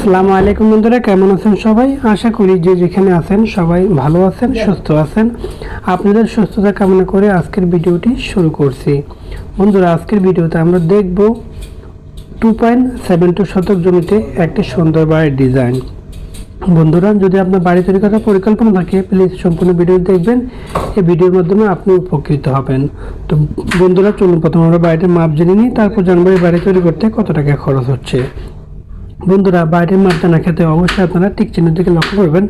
আসসালামু আলাইকুম বন্ধুরা, কেমন আছেন সবাই? আশা করি যে যেখানে আছেন সবাই ভালো আছেন, সুস্থ আছেন। আপনাদের সুস্থতা কামনা করে আজকের ভিডিওটি শুরু করছি। বন্ধুরা, আজকের ভিডিওতে আমরা দেখব 2.72 শতক জমিতে একটি সুন্দর বাড়ির ডিজাইন। বন্ধুরা, যদি আপনার বাড়ি তৈরি করার পরিকল্পনা থাকে প্লিজ সম্পূর্ণ ভিডিও দেখবেন। এই ভিডিওর মাধ্যমে আপনি উপকৃত হবেন। তো বন্ধুরা, চলুন প্রথমে আমরা বাড়িটির মাপ জেনে নিই, তারপর জানবো এই বাড়ি তৈরি করতে কত টাকা খরচ হচ্ছে। বন্ধুরা, বাড়িটির মাপ জানার ক্ষেত্রে অবশ্যই আপনারা টিক চিহ্ন দিকে লক্ষ্য করবেন,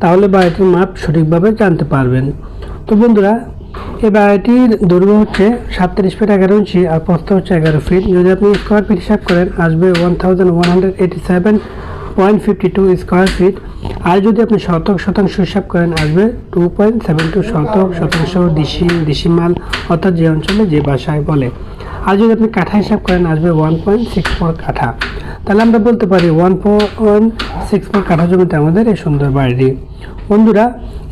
তাহলে বাড়িটির মাপ সঠিকভাবে জানতে পারবেন। তো বন্ধুরা, এই বাড়িটির দৈর্ঘ্য হচ্ছে 37 ফিট 11 ইঞ্চি আর প্রস্থ হচ্ছে 11 ফিট। যদি আপনি স্কোয়ার ফিট হিসাব করেন আসবে 1187.52 স্কোয়ার ফিট। আর যদি আপনি শতাংশ হিসাব করেন আসবে 2.72 শতাংশ ডিসিমাল, অর্থাৎ যে অঞ্চলে যে ভাষায় বলে। আর যদি আপনি কাঠা হিসাব করেন আসবে 1.64 কাঠা। তাহলে আমরা বলতে পারি 1.64 কাঠা জমিতে আমাদের এই সুন্দর বাড়িটি। বন্ধুরা,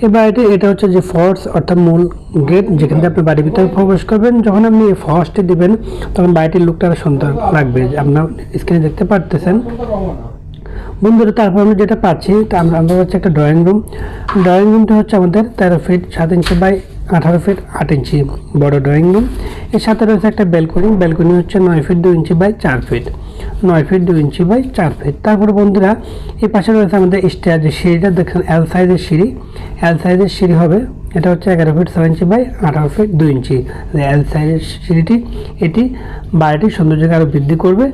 এই বাড়িটি এটা হচ্ছে যে ফর্স অর্থাৎ মূল গেট, যেখান থেকে আপনি বাড়ির ভিতরে প্রবেশ করবেন। যখন আপনি এই ফর্সটি দিবেন তখন বাড়িটির লুকটা আরো সুন্দর লাগবে, আপনার স্ক্রিনে দেখতে পারতেছেন। বন্ধুরা, তারপর আমরা যেটা পাচ্ছি আমরা পাচ্ছি একটা ড্রয়িং রুম। ড্রয়িং রুমটা হচ্ছে আমাদের 13 ফিট 7 ইঞ্চি বাই 18 ফিট 8 ইঞ্চি বড় ড্রয়িং রুম। এর সাথে রয়েছে একটা ব্যালকনি হচ্ছে 9 feet 2 inch by 4 feet 9 feet 2 inch by 4 feet. তারপরে বন্ধুরা, এই পাশে রয়েছে আমাদের স্টেয়ার, যে সিঁড়িটা দেখেন এল সাইজের সিঁড়ি হবে। এটা হচ্ছে 11 ফিট 6 ইঞ্চি বাই 18 ফিট 2 ইঞ্চি এল সাইজের সিঁড়িটি। এটি বাড়িটির সৌন্দর্যকে আরও বৃদ্ধি করবে।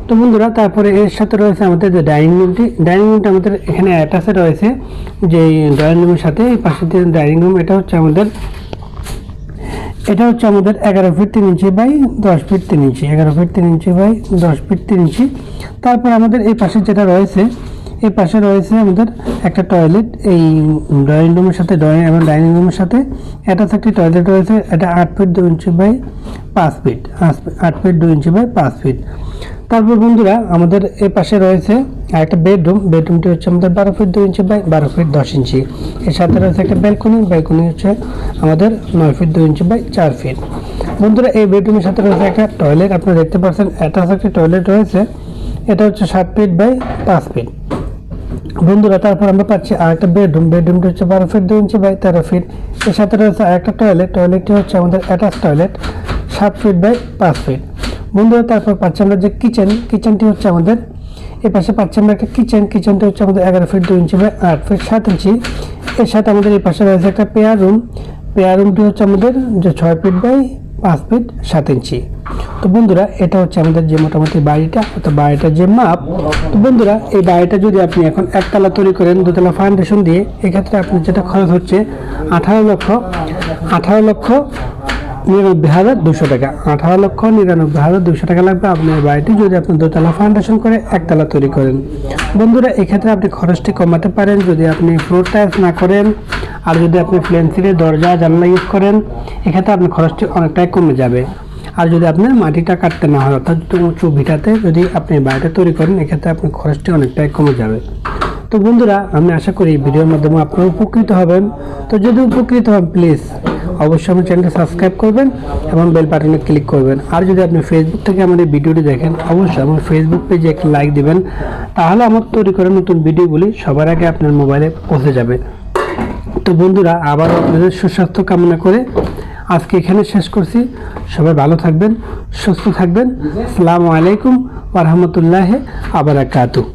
তো বন্ধুরা, তারপরে এর সাথে রয়েছে আমাদের যে ডাইনিং রুমটা আমাদের এখানে অ্যাটাচে রয়েছে। যে ড্রয়িং রুমের সাথে এই পাশে যে ডাইনিং রুম, এটা হচ্ছে আমাদের 11 feet 3 inch by 10 feet 3 inch 11 feet 3 inch by 10 feet 3 inch. তারপর আমাদের এই পাশে যেটা রয়েছে, এই পাশে রয়েছে আমাদের একটা টয়লেট। এই ড্রয়িং রুমের সাথে এবং ডাইনিং রুমের সাথে অ্যাটাচ একটি টয়লেট রয়েছে। এটা 8 feet 2 inch by 5 feet 8 feet 2 inch by 5 feet. তারপর বন্ধুরা, আমাদের এই পাশে রয়েছে বেডরুমটি হচ্ছে আমাদের 12 ফিট 2 ইঞ্চি বাই 12 ফিট 10 ইঞ্চি। এর সাথে রয়েছে একটা ব্যালকনি হচ্ছে আমাদের 9 ফিট 2 ইঞ্চি বাই 4 ফিট। বন্ধুরা, এই বেডরুমের সাথে রয়েছে একটা টয়লেট, আপনারা দেখতে পাচ্ছেন অ্যাটাচ একটি টয়লেট রয়েছে। এটা হচ্ছে 7 ফিট বাই 5 ফিট। বন্ধুরা, তারপর আমরা পাচ্ছি আরেকটা বেডরুমটি হচ্ছে 12 ফিট 2 ইঞ্চি বাই 13 ফিট। এর সাথে রয়েছে আরেকটা টয়লেটটি হচ্ছে আমাদের attach toilet 7 feet by 5 feet. বন্ধুরা, তারপর পাচ্ছি আমরা যে কিচেনটি হচ্ছে আমাদের এই পাশে পাচ্ছি আমরা একটা কিচেনটি হচ্ছে আমাদের 11 ফিট 2 ইঞ্চি বাই 8 ফিট 7 ইঞ্চি। এর সাথে আমাদের এই পাশে রয়েছে একটা পেয়ার রুমটি হচ্ছে আমাদের যে 6 ফিট বাই 5 ফিট 7 ইঞ্চি। তো বন্ধুরা, এটা হচ্ছে আমাদের যে মোটামুটি বাড়িটা, অর্থাৎ বাড়িটার যে মাপ। তো বন্ধুরা, এই বাড়িটা যদি আপনি এখন একতলা তৈরি করেন 2তলা ফাউন্ডেশন দিয়ে, এক্ষেত্রে আপনার যেটা খরচ হচ্ছে 18,99,200 টাকা। 18,99,200 টাকা লাগবে আপনার বাড়িটি যদি আপনি 2তলা ফাউন্ডেশন করে একতলা তৈরি করেন। বন্ধুরা, এক্ষেত্রে আপনি খরচটি কমাতে পারেন যদি আপনি ফ্লোর টাইলস না করেন, আর যদি আপনি প্লেন সিটের দরজা জানলা ইউজ করেন, এক্ষেত্রে আপনার খরচটি অনেকটাই কমে যাবে। আর যদি আপনার মাটিটা কাটতে না হয়, অর্থাৎ উঁচু ভিটাতে যদি আপনি বাড়িটা তৈরি করেন, এক্ষেত্রে আপনার খরচটি অনেকটাই কমে যাবে। তো বন্ধুরা, আমি আশা করি এই ভিডিওর মাধ্যমে আপনারা উপকৃত হবেন। তো যদি উপকৃত হন প্লিজ অবশ্যই আমার চ্যানেলটি সাবস্ক্রাইব করবেন এবং বেল বাটনে ক্লিক করবেন। আর যদি আপনি ফেসবুক থেকে আমার এই ভিডিওটি দেখেন অবশ্যই আমার ফেসবুক পেজে একটি লাইক দিবেন, তাহলে আমার তৈরি করা নতুন ভিডিওগুলি সবার আগে আপনার মোবাইলে পৌঁছে যাবে। তো বন্ধুরা, আবারও আপনাদের সুস্বাস্থ্য কামনা করে আজকে এখানে শেষ করছি। সবাই ভালো থাকবেন, সুস্থ থাকবেন। আসসালামু আলাইকুম ওয়া রাহমাতুল্লাহি ওয়া বারাকাতুহু।